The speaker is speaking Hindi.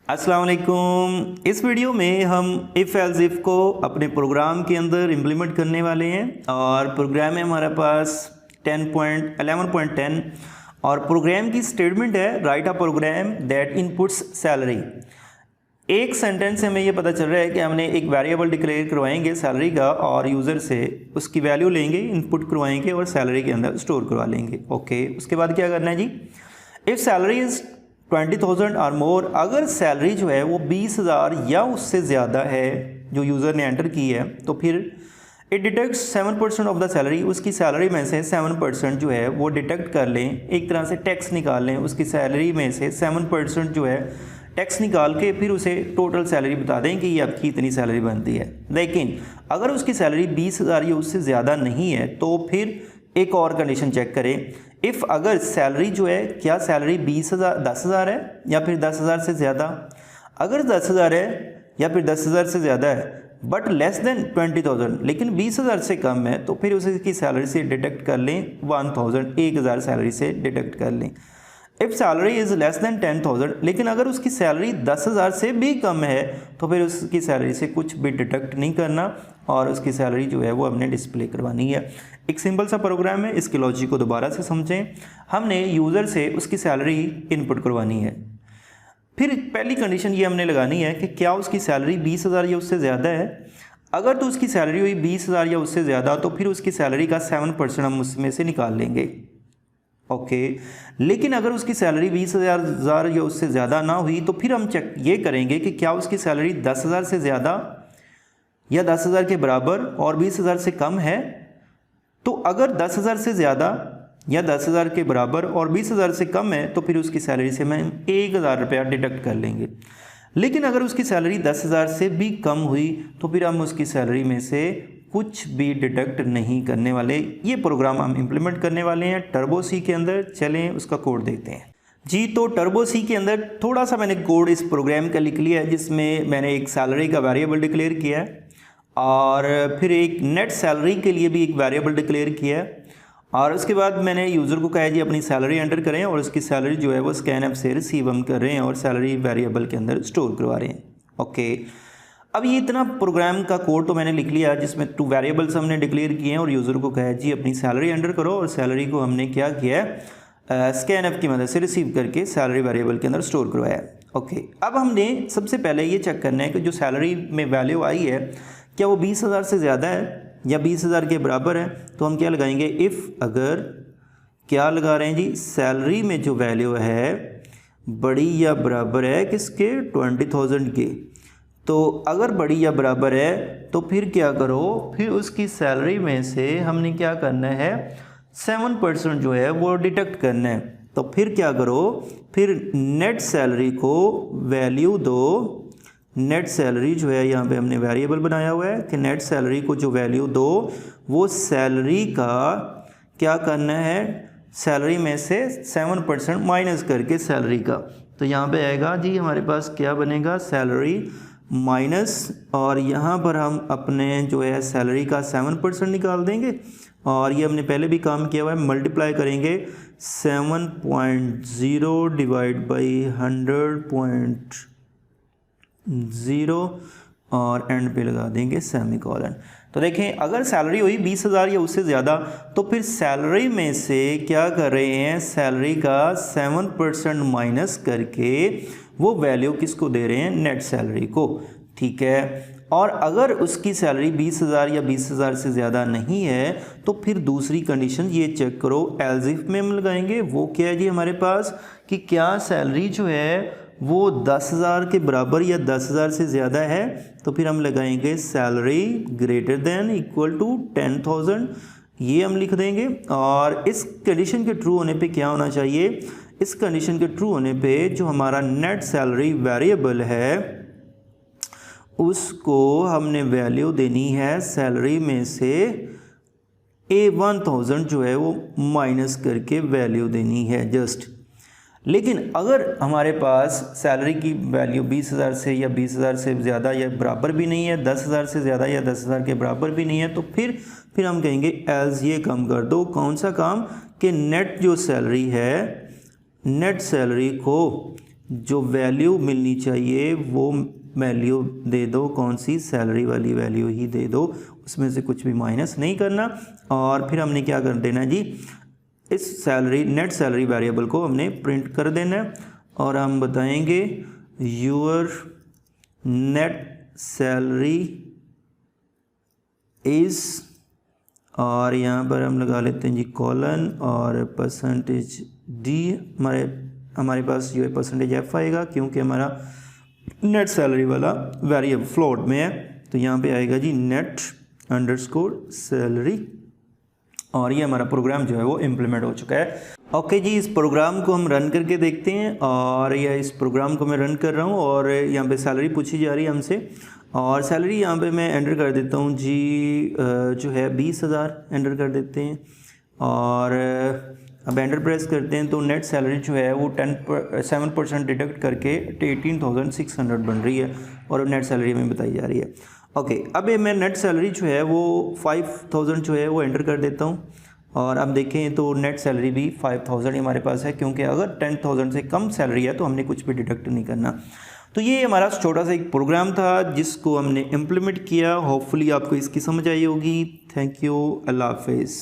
अस्सलाम वालेकुम। इस वीडियो में हम इफ़ एल्स इफ़ को अपने प्रोग्राम के अंदर इम्प्लीमेंट करने वाले हैं और प्रोग्राम है हमारे पास 11.10 और प्रोग्राम की स्टेटमेंट है write a program that inputs salary. एक सेंटेंस से हमें ये पता चल रहा है कि हमने एक वेरिएबल डिक्लेयर करवाएंगे सैलरी का और यूज़र से उसकी वैल्यू लेंगे, इनपुट करवाएंगे और सैलरी के अंदर स्टोर करवा लेंगे। ओके, उसके बाद क्या करना है जी, इफ़ सैलरी इज़ 20,000 और मोर, अगर सैलरी जो है वो 20,000 या उससे ज़्यादा है जो यूज़र ने एंटर की है तो फिर it detect 7% of the salary, उसकी सैलरी में से 7% जो है वो डिटेक्ट कर लें, एक तरह से टैक्स निकाल लें, उसकी सैलरी में से 7% जो है टैक्स निकाल के फिर उसे टोटल सैलरी बता दें कि ये आपकी इतनी सैलरी बनती है। लेकिन अगर उसकी सैलरी 20,000 या उससे ज़्यादा नहीं है तो फिर एक और कंडीशन चेक करें। इफ़ अगर सैलरी जो है, क्या सैलरी 10,000 है या फिर 10,000 से ज़्यादा, अगर 10,000 है या फिर 10,000 से ज़्यादा है बट लेस देन 20,000, लेकिन 20,000 से कम है तो फिर उसे की सैलरी से डिडक्ट कर लें 1,000 सैलरी से डिडक्ट कर लें। If salary is less than 10,000, लेकिन अगर उसकी सैलरी 10,000 से भी कम है तो फिर उसकी सैलरी से कुछ भी डिडक्ट नहीं करना और उसकी सैलरी जो है वो हमने डिस्प्ले करवानी है। एक सिंपल सा प्रोग्राम है, इसके लॉजिक को दोबारा से समझें। हमने यूज़र से उसकी सैलरी इनपुट करवानी है, फिर पहली कंडीशन ये हमने लगानी है कि क्या उसकी सैलरी 20,000 या उससे ज़्यादा है। अगर तो उसकी सैलरी हुई 20,000 या उससे ज़्यादा तो फिर उसकी सैलरी का 7% हम उसमें से निकाल लेंगे। ओके, लेकिन अगर उसकी सैलरी 20,000 या उससे ज़्यादा ना हुई तो फिर हम चेक ये करेंगे कि क्या उसकी सैलरी 10,000 से ज़्यादा या 10,000 के बराबर और 20,000 से कम है। तो अगर 10,000 से ज़्यादा या 10,000 के बराबर और 20,000 से कम है तो फिर उसकी सैलरी से हम 1,000 रुपया डिडक्ट कर लेंगे। लेकिन अगर उसकी सैलरी 10,000 से भी कम हुई तो फिर हम उसकी सैलरी में से कुछ भी डिडक्ट नहीं करने वाले। ये प्रोग्राम हम इम्प्लीमेंट करने वाले हैं टर्बो सी के अंदर। चलें उसका कोड देखते हैं जी। तो टर्बो सी के अंदर थोड़ा सा मैंने कोड इस प्रोग्राम का लिख लिया है जिसमें मैंने एक सैलरी का वेरिएबल डिक्लेयर किया है और फिर एक नेट सैलरी के लिए भी एक वेरिएबल डिक्लेयर किया है और उसके बाद मैंने यूज़र को कहा जी अपनी सैलरी एंटर करें और उसकी सैलरी जो है वो स्कैनएप से रिसीव हम कर रहे हैं और सैलरी वेरिएबल के अंदर स्टोर करवा रहे हैं। ओके, अब ये इतना प्रोग्राम का कोड तो मैंने लिख लिया जिसमें 2 वेरिएबल्स हमने डिक्लेयर किए हैं और यूज़र को कहा जी अपनी सैलरी एंटर करो और सैलरी को हमने क्या किया है स्कैनएप की मदद से रिसीव करके सैलरी वेरिएबल के अंदर स्टोर करवाया। ओके, अब हमने सबसे पहले ये चेक करना है कि जो सैलरी में वैल्यू आई है क्या वो 20,000 से ज़्यादा है या 20,000 के बराबर है। तो हम क्या लगाएंगे, इफ़ अगर क्या लगा रहे हैं जी, सैलरी में जो वैल्यू है बड़ी या बराबर है किसके, 20,000 के। तो अगर बड़ी या बराबर है तो फिर क्या करो, फिर उसकी सैलरी में से हमने क्या करना है 7% जो है वो डिडक्ट करना है। तो फिर क्या करो, फिर नेट सैलरी को वैल्यू दो। नेट सैलरी जो है यहाँ पे हमने वेरिएबल बनाया हुआ है कि नेट सैलरी को जो वैल्यू दो वो सैलरी का क्या करना है, सैलरी में से 7% माइनस करके सैलरी का। तो यहाँ पे आएगा जी हमारे पास क्या बनेगा, सैलरी माइनस, और यहाँ पर हम अपने जो है सैलरी का 7% निकाल देंगे और ये हमने पहले भी काम किया हुआ है, मल्टीप्लाई करेंगे 7.0 डिवाइड बाई 100.0 और एंड पे लगा देंगे सेमीकोलन। तो देखें अगर सैलरी हुई 20,000 या उससे ज़्यादा तो फिर सैलरी में से क्या कर रहे हैं, सैलरी का 7% माइनस करके वो वैल्यू किसको दे रहे हैं, नेट सैलरी को। ठीक है, और अगर उसकी सैलरी 20,000 या 20,000 से ज़्यादा नहीं है तो फिर दूसरी कंडीशन ये चेक करो, एल्स इफ में हम लगाएंगे। वो क्या है जी हमारे पास कि क्या सैलरी जो है वो 10,000 के बराबर या 10,000 से ज़्यादा है। तो फिर हम लगाएंगे salary greater than equal to 10,000, ये हम लिख देंगे। और इस कंडीशन के ट्रू होने पे क्या होना चाहिए, इस कंडीशन के ट्रू होने पे जो हमारा नेट सैलरी वेरिएबल है उसको हमने वैल्यू देनी है सैलरी में से 1,000 जो है वो माइनस करके वैल्यू देनी है जस्ट। लेकिन अगर हमारे पास सैलरी की वैल्यू 20,000 से या 20,000 से ज़्यादा या बराबर भी नहीं है, 10,000 से ज़्यादा या 10,000 के बराबर भी नहीं है, तो फिर हम कहेंगे एल्स ये काम कर दो। कौन सा काम, कि नेट जो सैलरी है, नेट सैलरी को जो वैल्यू मिलनी चाहिए वो वैल्यू दे दो, कौन सी, सैलरी वाली वैल्यू ही दे दो, उसमें से कुछ भी माइनस नहीं करना। और फिर हमने क्या कर देना जी, इस सैलरी नेट सैलरी वेरिएबल को हमने प्रिंट कर देना है और हम बताएंगे योर नेट सैलरी इज़, और यहाँ पर हम लगा लेते हैं जी कॉलन और परसेंटेज डी, हमारे पास जो है परसेंटेज एफ आएगा क्योंकि हमारा नेट सैलरी वाला वेरिएबल फ्लोट में है, तो यहाँ पे आएगा जी नेट अंडरस्कोर सैलरी, और ये हमारा प्रोग्राम जो है वो इम्प्लीमेंट हो चुका है। ओके जी, इस प्रोग्राम को हम रन करके देखते हैं, और यह इस प्रोग्राम को मैं रन कर रहा हूँ और यहाँ पे सैलरी पूछी जा रही है हमसे, और सैलरी यहाँ पे मैं एंटर कर देता हूँ जी, जो है 20,000 एंटर कर देते हैं, और अब एंटर प्रेस करते हैं तो नेट सैलरी जो है वो 7% डिडक्ट करके 18,600 बन रही है, और नेट सैलरी हमें बताई जा रही है। ओके, अब मैं नेट सैलरी जो है वो 5,000 जो है वो एंटर कर देता हूँ, और अब देखें तो नेट सैलरी भी 5,000 हमारे पास है, क्योंकि अगर 10,000 से कम सैलरी है तो हमने कुछ भी डिडक्ट नहीं करना। तो ये हमारा छोटा सा एक प्रोग्राम था जिसको हमने इम्प्लीमेंट किया। होपफुली आपको इसकी समझ आई होगी। थैंक यू, अल्लाह हाफिज़।